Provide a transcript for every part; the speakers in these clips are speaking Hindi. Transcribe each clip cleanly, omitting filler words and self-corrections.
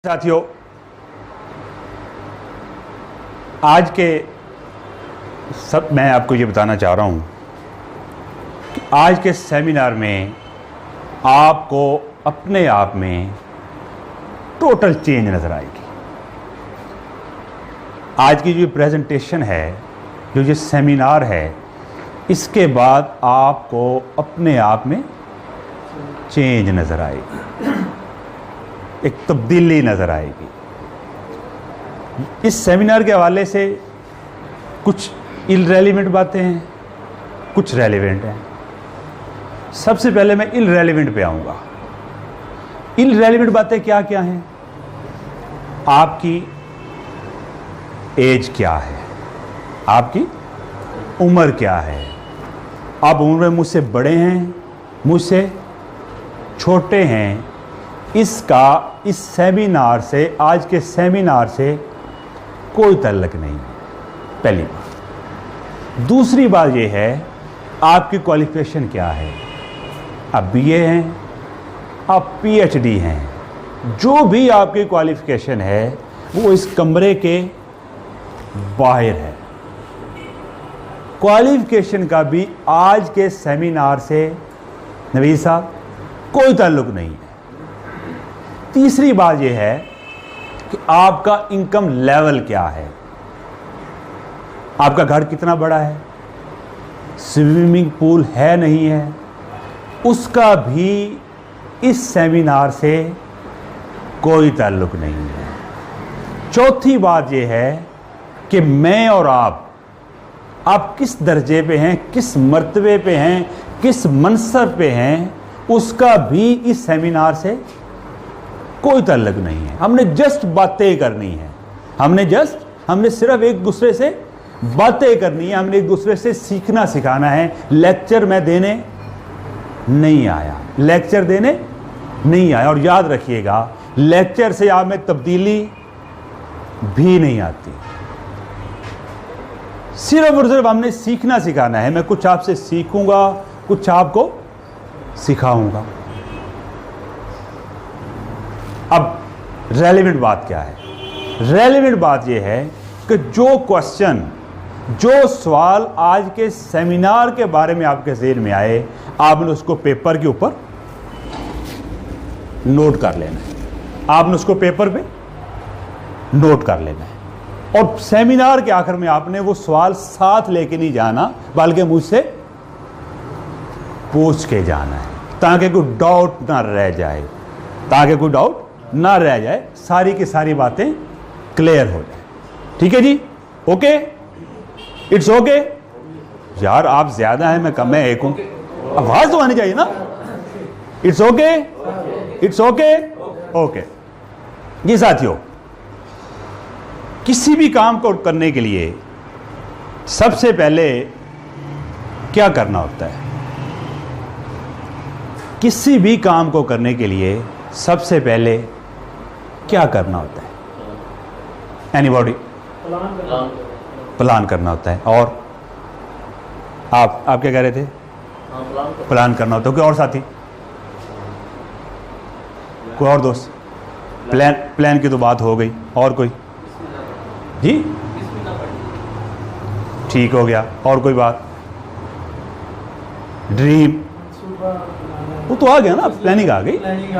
साथियों, आज के मैं आपको ये बताना चाह रहा हूँ कि आज के सेमिनार में आपको अपने आप में टोटल चेंज नज़र आएगी। आज की जो प्रेजेंटेशन है, जो ये सेमिनार है, इसके बाद आपको अपने आप में चेंज नज़र आएगी, एक तब्दीली नज़र आएगी। इस सेमिनार के हवाले से कुछ इलरेलेवेंट बातें हैं, कुछ रेलेवेंट हैं। सबसे पहले मैं इलरेलेवेंट पे आऊँगा। इलरेलेवेंट बातें क्या क्या हैं? आपकी एज क्या है, आपकी उम्र क्या है, आप उम्र में मुझसे बड़े हैं, मुझसे छोटे हैं, इसका इस सेमिनार से, आज के सेमिनार से कोई ताल्लुक नहीं है, पहली बात। दूसरी बात यह है, आपकी क्वालिफिकेशन क्या है? आप बीए हैं, आप पीएचडी हैं, जो भी आपकी क्वालिफिकेशन है वो इस कमरे के बाहर है। क्वालिफिकेशन का भी आज के सेमिनार से नवीद साहब कोई ताल्लुक नहीं है। तीसरी बात यह है कि आपका इनकम लेवल क्या है, आपका घर कितना बड़ा है, स्विमिंग पूल है नहीं है, उसका भी इस सेमिनार से कोई ताल्लुक नहीं है। चौथी बात यह है कि मैं और आप किस दर्जे पे हैं, किस मर्तबे पे हैं, किस मनसब पे हैं, उसका भी इस सेमिनार से कोई ताल्लुक नहीं है। हमने जस्ट बातें करनी है, हमने सिर्फ एक दूसरे से बातें करनी है, हमने एक दूसरे से सीखना सिखाना है। लेक्चर मैं देने नहीं आया, लेक्चर देने नहीं आया। और याद रखिएगा, लेक्चर से आप में तब्दीली भी नहीं आती, सिर्फ और सिर्फ हमने सीखना सिखाना है। मैं कुछ आपसे सीखूंगा, कुछ आपको सिखाऊंगा। अब रेलेवेंट बात क्या है? रेलेवेंट बात यह है कि जो क्वेश्चन, जो सवाल आज के सेमिनार के बारे में आपके ज़हन में आए, आपने उसको पेपर के ऊपर नोट कर लेना है, आपने उसको पेपर पे नोट कर लेना है। और सेमिनार के आखिर में आपने वो सवाल साथ लेके नहीं जाना, बल्कि मुझसे पूछ के जाना है, ताकि कोई डाउट ना रह जाए, ताकि कोई डाउट ना रह जाए, सारी की सारी बातें क्लियर हो जाए। ठीक है जी? Okay, it's okay. यार आप ज्यादा हैं, मैं कम, मैं एक हूं, आवाज तो आनी चाहिए ना। It's okay, it's okay, okay जी। साथियों, किसी भी काम को करने के लिए सबसे पहले क्या करना होता है? किसी भी काम को करने के लिए सबसे पहले क्या करना होता है? एनीबॉडी? प्लान करना होता है। और आप क्या कह रहे थे? प्लान करना होता है। कोई और साथी, कोई और दोस्त? प्लान की तो बात हो गई, और कोई जी? ठीक हो गया। और कोई बात? ड्रीम, वो तो आ गया ना, प्लानिंग आ गई,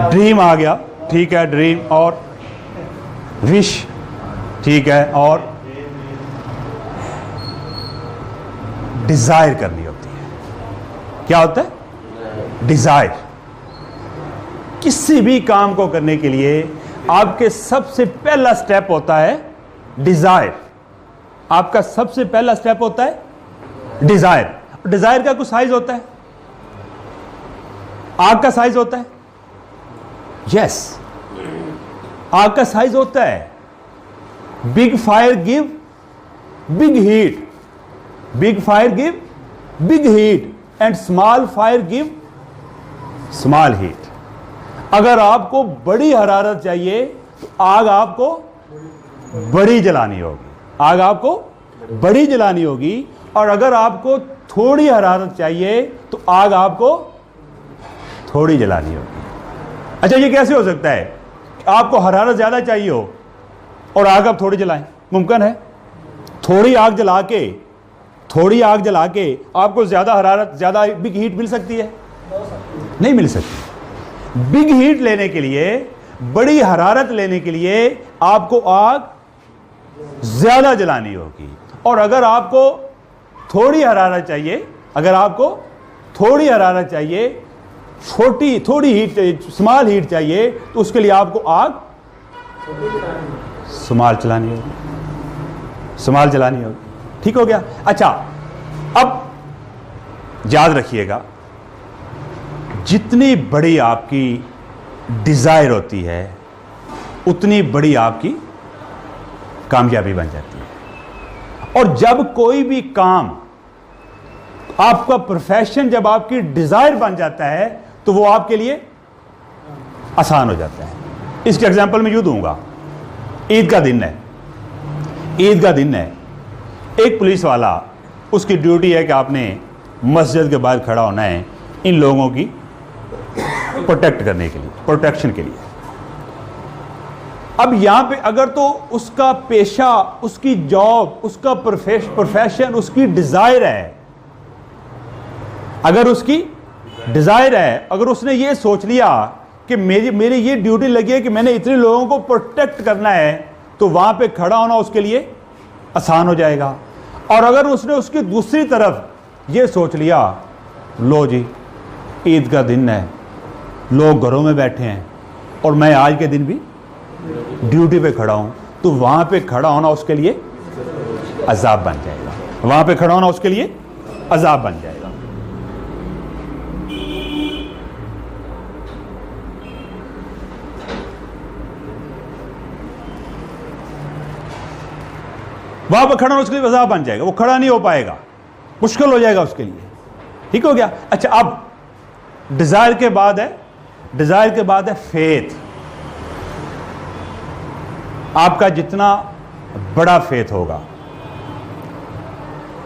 ड्रीम आ गया, ठीक है, ड्रीम। और विश, ठीक है। और डिजायर करनी होती है। क्या होता है? डिजायर। किसी भी काम को करने के लिए आपके सबसे पहला स्टेप होता है डिजायर। आपका सबसे पहला स्टेप होता है डिजायर। डिजायर का कुछ साइज होता है, आग का साइज होता है, यस, आग का साइज होता है। Big fire give big heat, big fire give big heat, and small fire give small heat. अगर आपको बड़ी हरारत चाहिए तो आग आपको बड़ी जलानी होगी, आग आपको बड़ी जलानी होगी। और अगर आपको थोड़ी हरारत चाहिए तो आग आपको थोड़ी जलानी होगी। अच्छा, ये कैसे हो सकता है? आपको हरारत ज़्यादा चाहिए हो और आग आप थोड़ी जलाएं, मुमकिन है? थोड़ी आग जला के आपको ज़्यादा हरारत, ज़्यादा बिग हीट मिल सकती है? नहीं मिल सकती। बिग हीट लेने के लिए, बड़ी हरारत लेने के लिए आपको आग ज़्यादा जलानी होगी। और अगर आपको थोड़ी हरारत चाहिए, थोड़ी हीट चाहिए, स्मॉल हीट चाहिए, तो उसके लिए आपको आग स्मॉल चलानी होगी। ठीक हो गया? अच्छा, अब याद रखिएगा, जितनी बड़ी आपकी डिजायर होती है उतनी बड़ी आपकी कामयाबी बन जाती है। और जब कोई भी काम, आपका प्रोफेशन जब आपकी डिजायर बन जाता है तो वो आपके लिए आसान हो जाता है। इसके एग्जांपल मैं यूं दूंगा, ईद का दिन है, एक पुलिस वाला, उसकी ड्यूटी है कि आपने मस्जिद के बाहर खड़ा होना है इन लोगों की प्रोटेक्शन के लिए। अब यहां पे अगर तो उसका पेशा, उसकी जॉब, उसका प्रोफेशन, उसकी डिजायर है, अगर उसने ये सोच लिया कि मेरी ये ड्यूटी लगी है कि मैंने इतने लोगों को प्रोटेक्ट करना है, तो वहां पे खड़ा होना उसके लिए आसान हो जाएगा। और अगर उसने उसकी दूसरी तरफ ये सोच लिया, लो जी ईद का दिन है, लोग घरों में बैठे हैं और मैं आज के दिन भी ड्यूटी पे खड़ा हूं, तो वहां पे खड़ा होना उसके लिए अजाब बन जाएगा। वहां पर खड़ा होना उसके लिए अजाब बन जाएगा। वो खड़ा नहीं हो पाएगा, मुश्किल हो जाएगा उसके लिए। ठीक हो गया? अच्छा, अब डिजायर के बाद है फेथ। आपका जितना बड़ा फेथ होगा,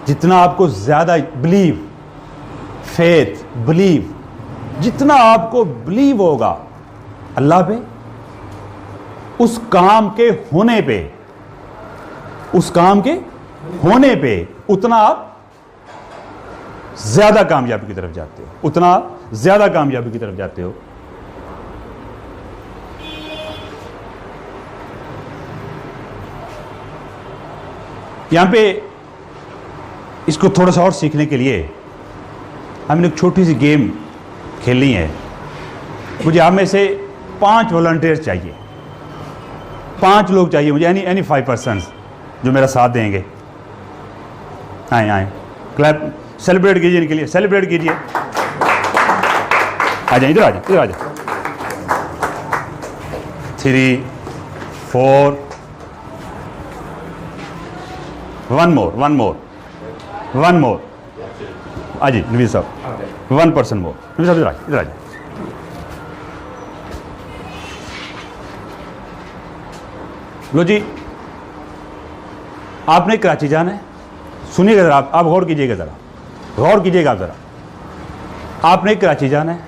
जितना आपको ज्यादा बिलीव जितना आपको बिलीव होगा अल्लाह पे, उस काम के होने पे उतना आप ज्यादा कामयाबी की तरफ जाते हो। यहां पे इसको थोड़ा सा और सीखने के लिए हमने एक छोटी सी गेम खेलनी है। मुझे आप में से 5 वॉलंटियर चाहिए, 5 लोग चाहिए मुझे, एनी 5 पर्सन्स जो मेरा साथ देंगे। आए क्लैप, सेलिब्रेट कीजिए इनके लिए, सेलिब्रेट कीजिए। आ जाए, इधर आ जाए। 3 4 वन मोर। आजी नवीद साहब, 1 पर्सन मोर। नवीद साहब इधर आ जाए। लो जी, आपने कराची जाना है। सुनिएगा जरा, आप गौर कीजिएगा जरा। आपने कराची जाना है,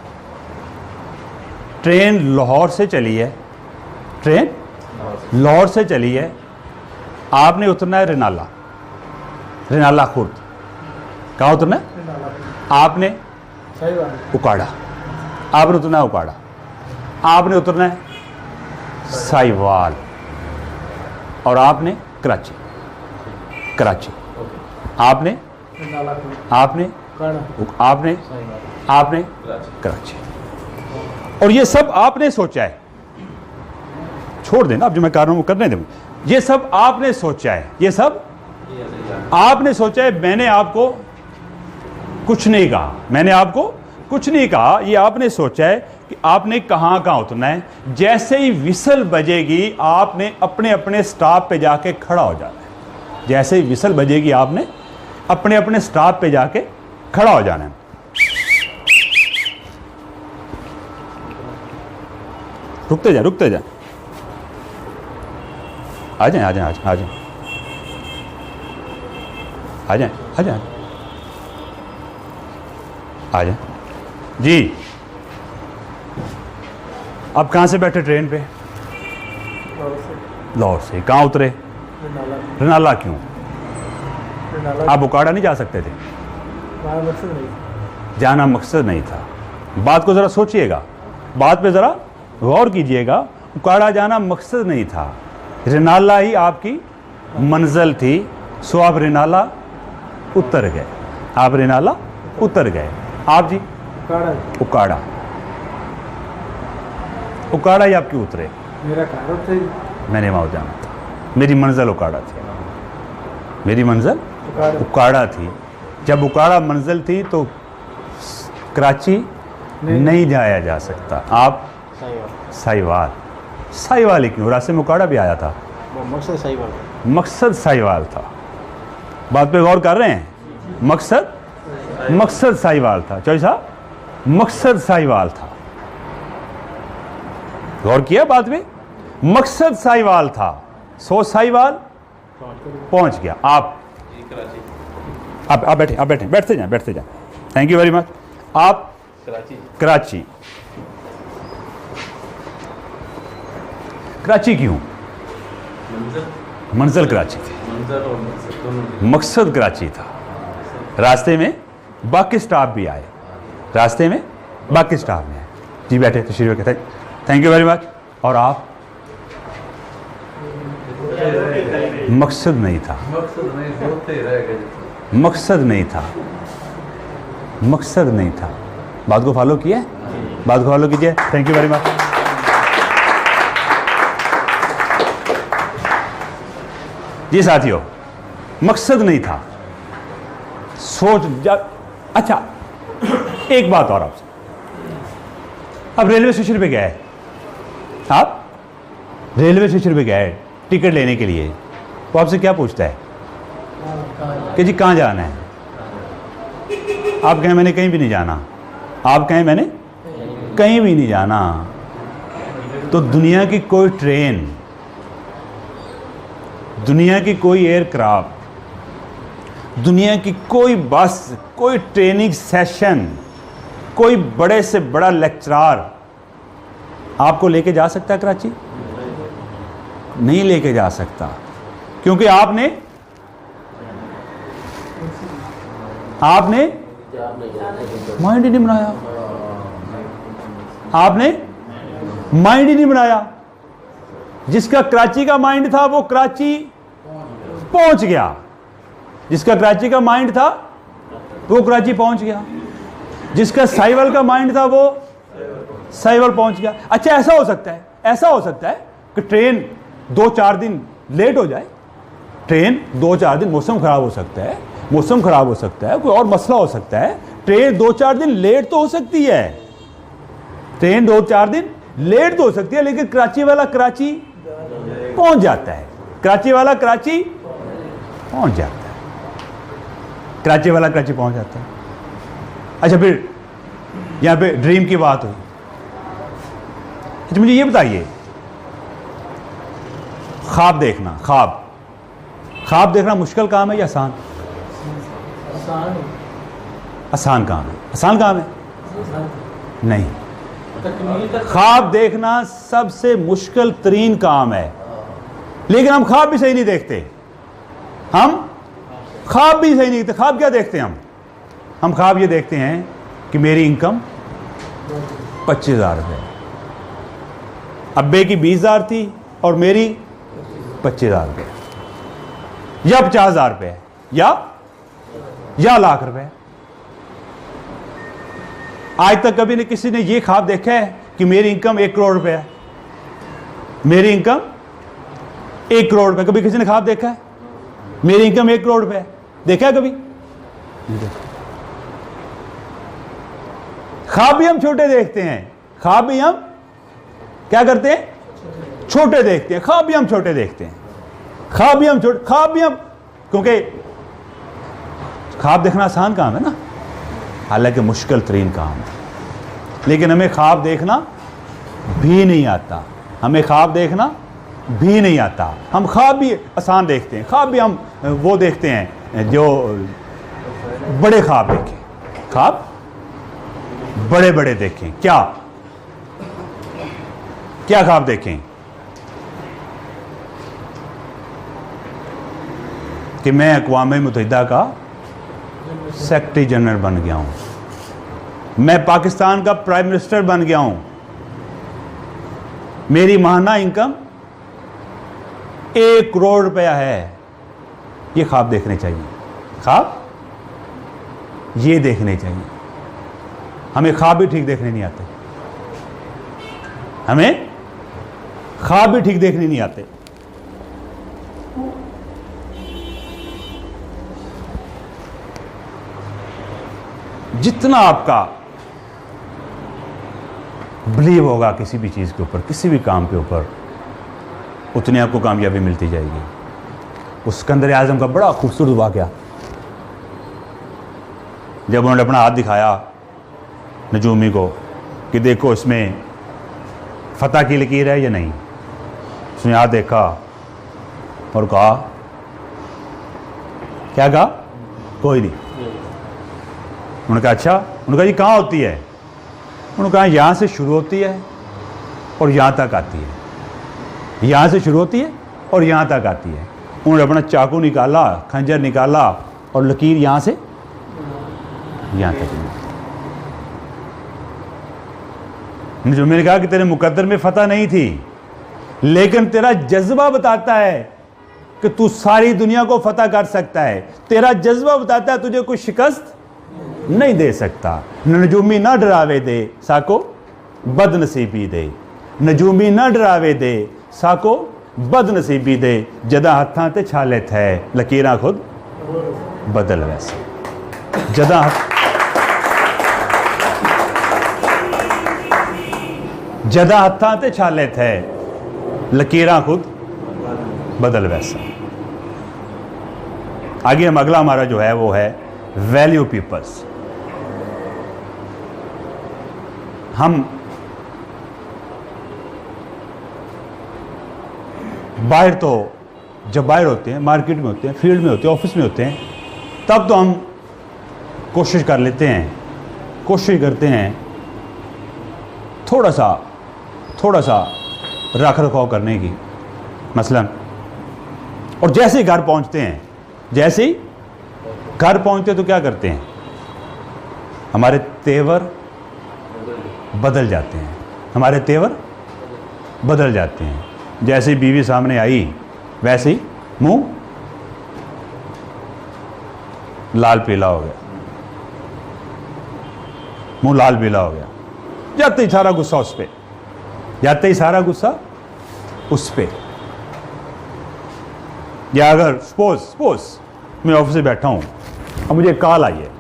ट्रेन लाहौर से चली है, आपने उतरना है रिनाला खुर्द। कहाँ उतरना है? आपने उकाड़ा, आपने उतरना है उकाड़ा, आपने उतरना है साहिवाल, और आपने कराची, आपने कराची। और ये सब आपने सोचा है, छोड़ देना अब जो मैं कर रहा हूं करने दे। ये सब आपने सोचा है, मैंने आपको कुछ नहीं कहा, ये आपने सोचा है कि आपने कहां उतरना है। जैसे ही विसल बजेगी आपने अपने स्टॉप पे जाके खड़ा हो जाना है। रुकते जा। आ जाए जी। आप कहाँ से बैठे ट्रेन पे? लाहौर से। कहाँ उतरे? रनाला। क्यों? आप उकाड़ा नहीं जा सकते थे? जाना मकसद नहीं था। बात को ज़रा सोचिएगा, बात पे ज़रा गौर कीजिएगा। उकाड़ा जाना मकसद नहीं था, रनाला ही आपकी मंजिल थी। सो आप रनाला उतर गए, आप रनाला उतर गए। आप जी? उकाड़ा। उकाड़ा ही आपकी उतरे। मेरा कारण था, मैंने वहाँ जाना था, मेरी मंजिल उकाड़ा थी, मेरी मंजिल उकाड़ा थी। जब उकाड़ा मंजिल थी तो कराची नहीं जाया जा सकता। आप साहिवाल। साहिवाल ही क्यों? रास्ते में उकाड़ा भी आया था। मकसद साहिवाल, मकसद साहिवाल था। बात पे गौर कर रहे हैं? मकसद साहिवाल था। चौधरी साहब, मकसद साहिवाल था। गौर किया बात पे? मकसद साहिवाल था। सो साहिवाल पहुंच गया। आप बैठे, आप बैठे, बैठते जाए। Thank you very much. आप कराची। कराची क्यों? मंजिल कराची थी, मकसद कराची था। रास्ते में बाकी स्टाफ भी आए, रास्ते में बाकी स्टाफ में आए। जी बैठे, तशरीफ रखें। Thank you very much. और आप? मकसद नहीं था, मकसद नहीं था, मकसद नहीं था। बात को फॉलो किया? बात को फॉलो कीजिए। Thank you very much. जी साथियों, मकसद नहीं था, सोच जा। अच्छा, एक बात और आपसे। अब रेलवे स्टेशन पे गए, आप रेलवे स्टेशन पे गए टिकट लेने के लिए, तो आपसे क्या पूछता है कि जी कहाँ जाना है? आप कहें मैंने कहीं भी नहीं जाना। आप कहें मैंने कहीं भी नहीं जाना। तो दुनिया की कोई ट्रेन, दुनिया की कोई एयरक्राफ्ट, दुनिया की कोई बस, कोई ट्रेनिंग सेशन, कोई बड़े से बड़ा लेक्चरार आपको लेके जा सकता है कराची? नहीं लेके जा सकता, क्योंकि आपने माइंड ही नहीं बनाया। आपने माइंड ही नहीं बनाया। जिसका कराची का माइंड था वो कराची पहुंच गया, जिसका कराची का माइंड था वो कराची पहुंच गया, जिसका साहिवाल का माइंड था वो साहिवाल पहुंच गया। अच्छा, ऐसा हो सकता है, ऐसा हो सकता है कि ट्रेन 2-4 दिन लेट हो जाए। ट्रेन 2-4 दिन, मौसम खराब हो सकता है, मौसम खराब हो सकता है, कोई और मसला हो सकता है। ट्रेन 2-4 दिन लेट तो हो सकती है, ट्रेन 2-4 दिन लेट तो हो सकती है, लेकिन कराची वाला कराची पहुंच जाता है। कराची वाला कराची पहुंच जाता है। कराची वाला कराची पहुंच जाता है। अच्छा, फिर यहां पे ड्रीम की बात हुई। अच्छा, मुझे ये बताइए, ख्वाब देखना, ख्वाब देखना मुश्किल काम है या आसान? आसान काम है। आसान काम है? नहीं, ख्वाब देखना सबसे मुश्किल तरीन काम है। लेकिन हम ख्वाब भी सही नहीं देखते। हम ख्वाब भी सही नहीं देखते। ख्वाब क्या देखते हैं हम ख्वाब ये देखते हैं कि मेरी इनकम 25,000 रुपये, अब्बे की 20,000 थी और मेरी 25,000 रुपये, या 50,000 रुपये, या लाख रुपए। आज तक कभी नहीं किसी ने ये ख्वाब देखा है कि मेरी इनकम 1 करोड़ रुपए है, मेरी इनकम 1 करोड़ रुपए? कभी किसी ने ख्वाब देखा है मेरी इनकम 1 करोड़ रुपए है? देखा है कभी? ख्वाब भी हम छोटे देखते हैं। ख्वाब भी हम क्या करते हैं? छोटे देखते हैं। ख्वाब भी हम छोटे देखते हैं। ख्वाब भी हम क्योंकि ख्वाब देखना आसान काम है ना, हालांकि मुश्किल तरीन काम है। लेकिन हमें ख्वाब देखना भी नहीं आता, हमें ख्वाब देखना भी नहीं आता। हम ख्वाब भी आसान देखते हैं। ख्वाब भी हम वो देखते हैं जो बड़े ख्वाब देखें, ख्वाब बड़े बड़े देखें। क्या ख्वाब देखें? कि मैं अक़वाम मुत्तहिदा का सेक्रेटरी जनरल बन गया हूँ, मैं पाकिस्तान का प्राइम मिनिस्टर बन गया हूँ, मेरी माहाना इनकम 1 करोड़ रुपया है। ये ख्वाब देखने चाहिए, ख्वाब ये देखने चाहिए। हमें ख्वाब भी ठीक देखने नहीं आते, हमें ख्वाब भी ठीक देखने नहीं आते। जितना आपका बिलीव होगा किसी भी चीज़ के ऊपर, किसी भी काम के ऊपर, उतनी आपको कामयाबी मिलती जाएगी। उस सिकंदर आज़म का बड़ा खूबसूरत वाक़या, जब उन्होंने अपना हाथ दिखाया नजूमी को कि देखो इसमें फतह की लकीर है या नहीं, उसने हाथ देखा और कहा, क्या कहा? कोई नहीं। उन्होंने कहा अच्छा? उन्होंने कहा ये कहाँ होती है? उन्होंने कहा यहाँ से शुरू होती है और यहाँ तक आती है, यहाँ से शुरू होती है और यहाँ तक आती है। उन्होंने अपना चाकू निकाला, खंजर निकाला और लकीर यहाँ से यहाँ तक। नजूमी ने कहा कि तेरे मुकद्दर में फतह नहीं थी, लेकिन तेरा जज्बा बताता है कि तू सारी दुनिया को फतह कर सकता है। तेरा जज्बा बताता है तुझे कोई शिकस्त नहीं दे सकता। नजूमी ना डरावे दे साको बदनसीबी दे, नजूमी ना डरावे दे साको बदनसीबी दे, जदा हत्थां ते छाले थे लकीरां खुद बदल वैसे। जदा हत्थां ते छाले थे लकीरां खुद बदल वैसा। आगे हम अगला हमारा जो है वो है वैल्यू पीपल्स। हम बाहर तो जब बाहर होते हैं, मार्केट में होते हैं, फील्ड में होते हैं, ऑफिस में होते हैं, तब तो हम कोशिश कर लेते हैं, कोशिश करते हैं थोड़ा सा रख रखाव करने की मसलन। और जैसे ही घर पहुंचते हैं, जैसे ही घर पहुंचते तो क्या करते हैं, हमारे तेवर बदल जाते हैं, हमारे तेवर बदल जाते हैं। जैसे ही बीवी सामने आई वैसे ही मुंह लाल पीला हो गया, मुंह लाल पीला हो गया। जाते ही सारा गुस्सा उस पे, जाते ही सारा गुस्सा उस पे। या अगर सपोज मैं ऑफिस से बैठा हूं और मुझे कॉल आई है,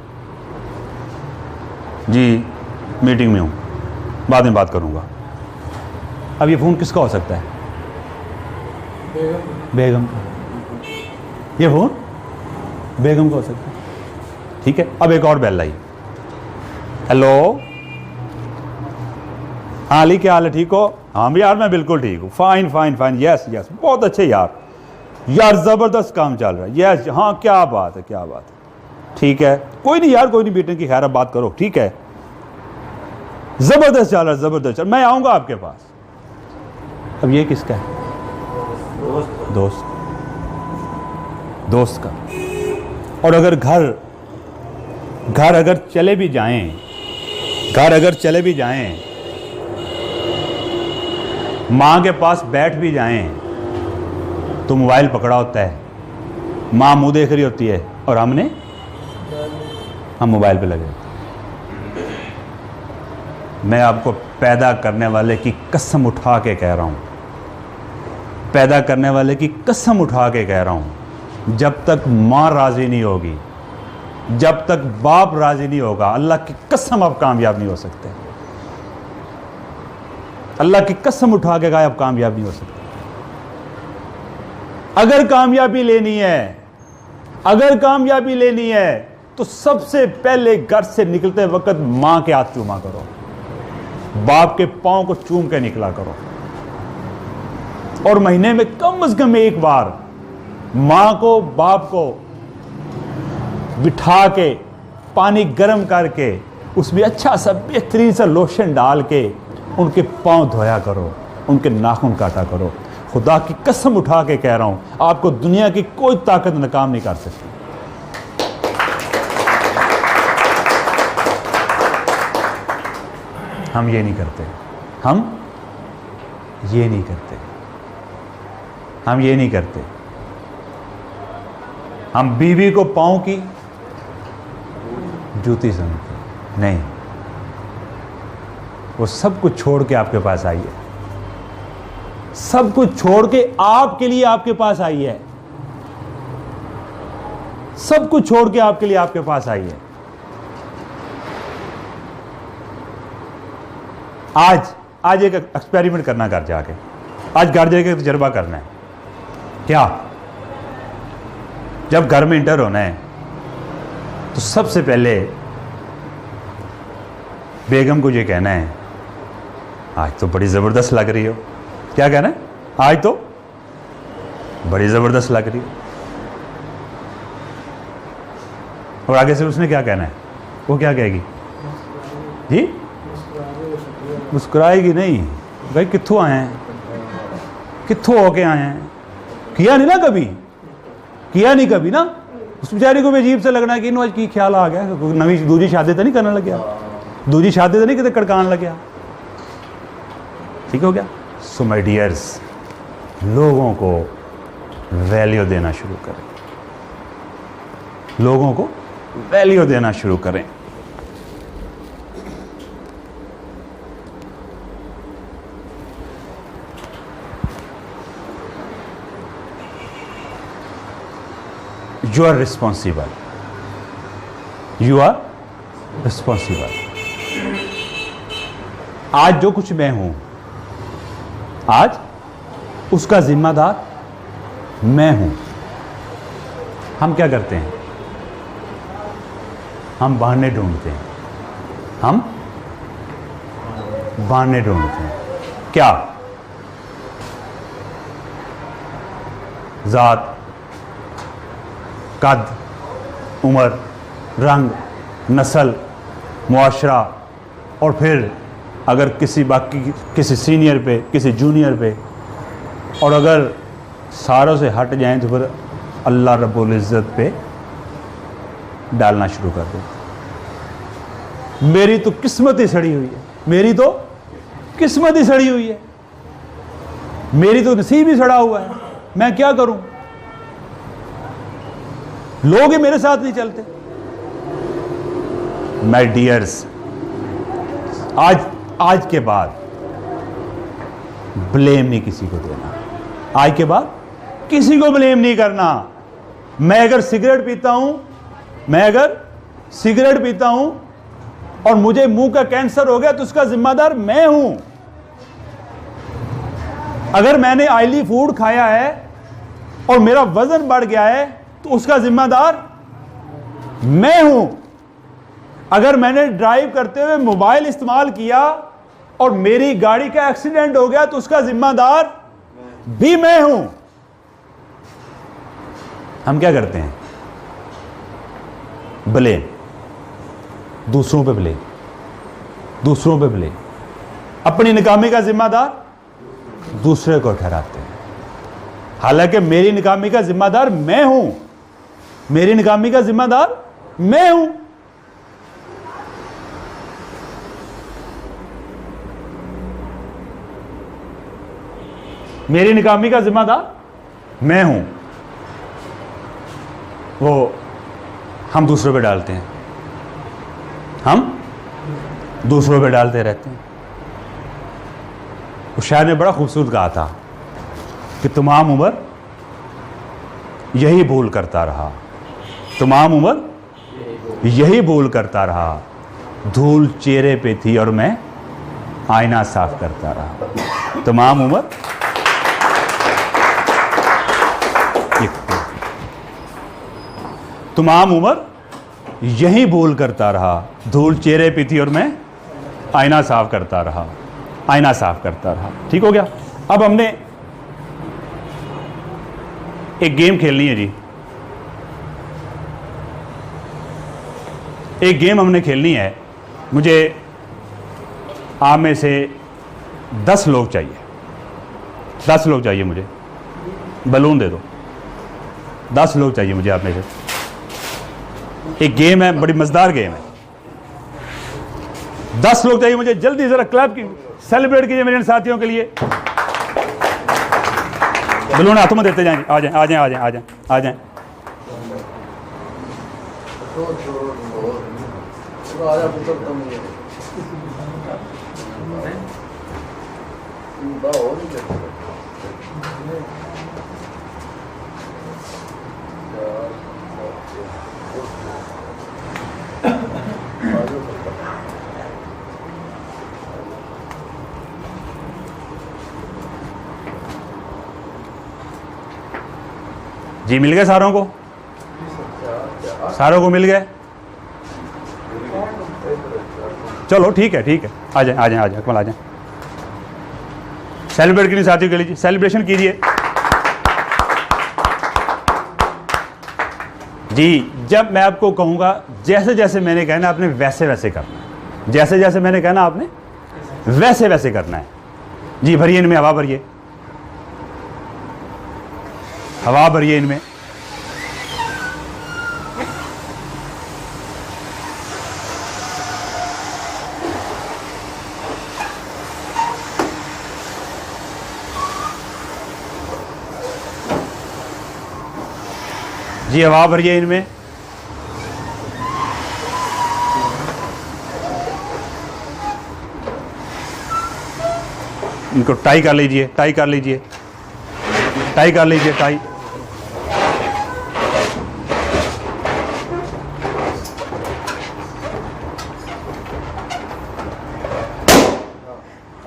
जी मीटिंग में हूं, बाद में बात करूंगा। अब ये फ़ोन किसका हो सकता है? बेगम का। ये फ़ोन बेगम का हो सकता है, ठीक है। अब एक और बेल आई, हेलो, हाँ अली क्या हाल है, ठीक हो? हाँ यार मैं बिल्कुल ठीक हूँ, fine fine fine, yes yes, बहुत अच्छे यार, यार ज़बरदस्त काम चल रहा है, यस हाँ क्या बात है, क्या बात है, ठीक है, कोई नहीं यार, कोई नहीं, मीटिंग की खैर, अब बात करो, ठीक है, ज़बरदस्त चल रहा है, ज़बरदस्त चल, मैं आऊँगा आपके पास। अब ये किसका है? दोस्त का। और अगर घर अगर चले भी जाएं, माँ के पास बैठ भी जाएं तो मोबाइल पकड़ा होता है, माँ मुंह देख रही होती है और हम मोबाइल पे लगे। मैं आपको पैदा करने वाले की कसम उठा के कह रहा हूं, पैदा करने वाले की कसम उठा के कह रहा हूं, जब तक माँ राजी नहीं होगी, जब तक बाप राजी नहीं होगा, अल्लाह की कसम आप कामयाब नहीं हो सकते। अल्लाह की कसम उठा के कहा आप कामयाब नहीं हो सकते। अगर कामयाबी लेनी है तो सबसे पहले घर से निकलते वक्त मां के हाथ चूमा करो, बाप के पांव को चूम के निकला करो, और महीने में कम से कम एक बार मां को बाप को बिठा के पानी गर्म करके उसमें अच्छा सा बेहतरीन सा लोशन डाल के उनके पांव धोया करो, उनके नाखून काटा करो। खुदा की कसम उठा के कह रहा हूं, आपको दुनिया की कोई ताकत नाकाम नहीं कर सकती। हम ये नहीं करते, हम ये नहीं करते, हम ये नहीं करते। हम बीवी को पांव की जूती समझते नहीं। वो सब कुछ छोड़ के आपके पास आई है, सब कुछ छोड़ के आपके लिए आपके पास आई है, सब कुछ छोड़ के आपके लिए आपके पास आई है। आज एक एक्सपेरिमेंट करना घर जाके, आज घर जाके तजर्बा करना है। क्या? जब घर में इंटर होना है तो सबसे पहले बेगम को ये कहना है, आज तो बड़ी जबरदस्त लग रही हो। क्या कहना है? आज तो बड़ी जबरदस्त लग रही हो। और आगे से उसने क्या कहना है? वो क्या कहेगी जी? मुस्कुराएगी नहीं। भाई कित्थों आए हैं, कित्थों होके आए हैं? किया नहीं ना कभी, किया नहीं कभी ना। उस बेचारी को भी अजीब से लगना है कि इन आज की ख्याल आ गया, नवी दूजी शादी तो नहीं करने लग गया, दूजी शादी तो नहीं कितने कड़कान लग गया। ठीक हो गया। सो माय डियर्स, लोगों को वैल्यू देना शुरू करें, लोगों को वैल्यू देना शुरू करें। You are responsible. You are responsible. आज जो कुछ मैं हूं, आज उसका जिम्मेदार मैं हूं। हम क्या करते हैं? हम बहाने ढूंढते हैं, हम बहाने ढूंढते हैं। क्या? जात, कद, उम्र, रंग, नस्ल, मुआशरा, और फिर अगर किसी सीनियर पे, किसी जूनियर पे, और अगर सारों से हट जाएं तो फिर अल्लाह रब्बुल इज़्ज़त पे डालना शुरू कर दो। मेरी तो किस्मत ही सड़ी हुई है, मेरी तो किस्मत ही सड़ी हुई है, मेरी तो नसीब ही सड़ा हुआ है, मैं क्या करूं? लोग ही मेरे साथ नहीं चलते। माय डियर्स, आज के बाद ब्लेम नहीं किसी को देना, आज के बाद किसी को ब्लेम नहीं करना। मैं अगर सिगरेट पीता हूं और मुझे मुंह का कैंसर हो गया तो उसका जिम्मेदार मैं हूं। अगर मैंने ऑयली फूड खाया है और मेरा वजन बढ़ गया है तो उसका जिम्मेदार मैं हूं। अगर मैंने ड्राइव करते हुए मोबाइल इस्तेमाल किया और मेरी गाड़ी का एक्सीडेंट हो गया तो उसका जिम्मेदार भी मैं हूं। हम क्या करते हैं? ब्लेम, दूसरों पे ब्लेम, दूसरों पे ब्लेम, अपनी नाकामी का जिम्मेदार दूसरे को ठहराते हैं। हालांकि मेरी नाकामी का जिम्मेदार मैं हूं, मेरी नाकामी का जिम्मेदार मैं हूं। मेरी नाकामी का जिम्मेदार मैं हूं। वो हम दूसरों पे डालते हैं, हम दूसरों पे डालते रहते हैं। उस शायर ने बड़ा खूबसूरत कहा था कि तमाम उम्र यही भूल करता रहा, तमाम उम्र यही भूल करता रहा, धूल चेहरे पे थी और मैं आईना साफ करता रहा। तमाम उम्र तमाम उम्र यही भूल करता रहा, धूल चेहरे पे थी और मैं आईना साफ करता रहा, आईना साफ करता रहा। ठीक हो गया। अब हमने एक गेम खेलनी है जी, एक गेम हमने खेलनी है। मुझे आप में से 10 लोग चाहिए, 10 लोग चाहिए मुझे, बलून दे दो। 10 लोग चाहिए मुझे आप में से। एक गेम है, बड़ी मजेदार गेम है। 10 लोग चाहिए मुझे, जल्दी जरा क्लैप की सेलिब्रेट कीजिए मेरे इन साथियों के लिए। बलून हाथों में देते जाएंगे। आ जाएं आ जाएं आ जाएं आ जाएं आ जाएं। जी मिल गए सारों को? सारों को मिल गए? चलो ठीक है ठीक है, आ जाए आ जाए आ जाए अकमल आ जाए। सेलिब्रेट कीजिए साथियों के लिए, सेलिब्रेशन कीजिए जी। जब मैं आपको कहूंगा जैसे जैसे मैंने कहना आपने वैसे वैसे करना है, जैसे जैसे मैंने कहना आपने वैसे वैसे करना है जी। भरिए इनमें हवा, भरिए हवा, भरिए इनमें। जी हवा भरिए इनमें। इनको टाई कर लीजिए, टाई कर लीजिए, टाई कर लीजिए, टाई।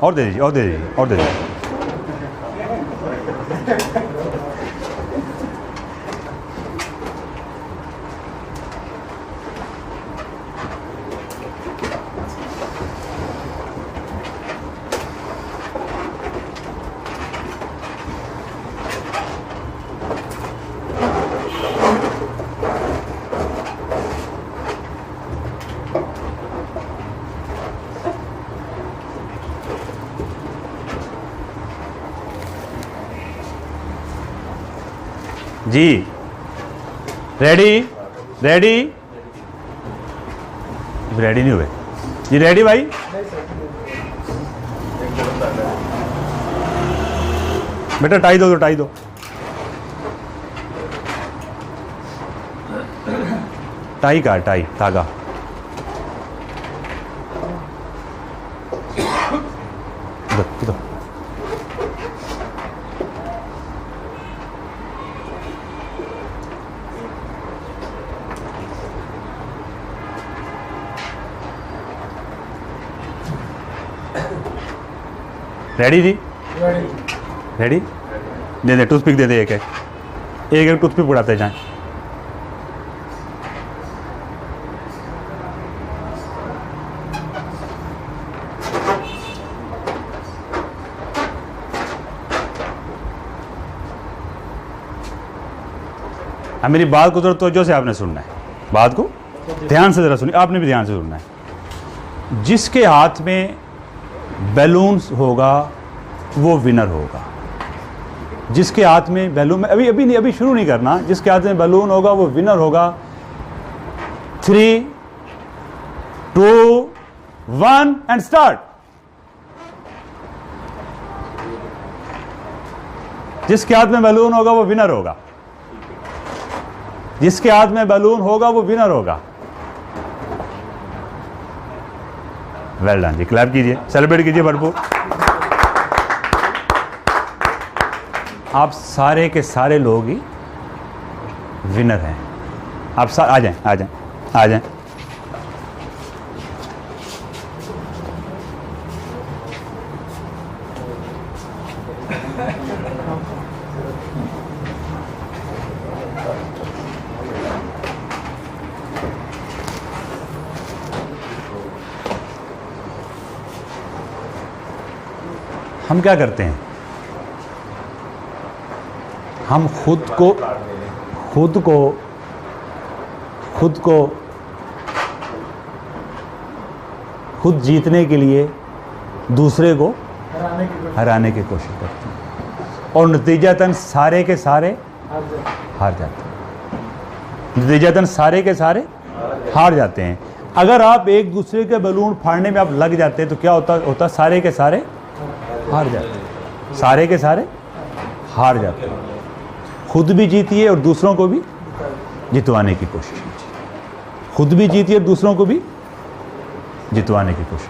और दे दीजिए और दे दीजिए और दे दीजिए। जी रेडी रेडी रेडी नहीं हुए जी। रेडी भाई? बेटा टाई दो, टाई दो। टाई का टाई धागा। दो। रेडी जी? रेडी? दे दे टूथपिक, दे दे एक एक टूथपिक उड़ाते जाएं। अब मेरी बात को तो तवज्जो से आपने सुनना है, बात को ध्यान से जरा सुनिए, आपने भी ध्यान से सुनना है। जिसके हाथ में बैलून्स होगा वो विनर होगा। जिसके हाथ में बैलून, अभी शुरू नहीं करना, जिसके हाथ में बैलून होगा वो विनर होगा। 3, 2, 1 एंड स्टार्ट। जिसके हाथ में बैलून होगा वो विनर होगा। जिसके हाथ में बैलून होगा वो विनर होगा। वेल डन जी, क्लैप कीजिए, सेलिब्रेट कीजिए भरपूर। आप सारे के सारे लोग ही विनर हैं। आप आ जाएं आ जाएं आ जाएं। हम क्या करते हैं, हम खुद जीतने के लिए दूसरे को हराने की कोशिश करते हैं। और नतीजतन सारे के सारे हार जाते हैं। नतीजतन सारे के सारे हार जाते हैं। अगर आप एक दूसरे के बलून फाड़ने में आप लग जाते हैं तो क्या होता सारे के सारे हार जाते हैं। सारे के सारे हार जाते हैं। खुद भी जीतिए और दूसरों को भी जितवाने की कोशिश कीजिए। खुद भी जीतिए और दूसरों को भी जितवाने की कोशिश।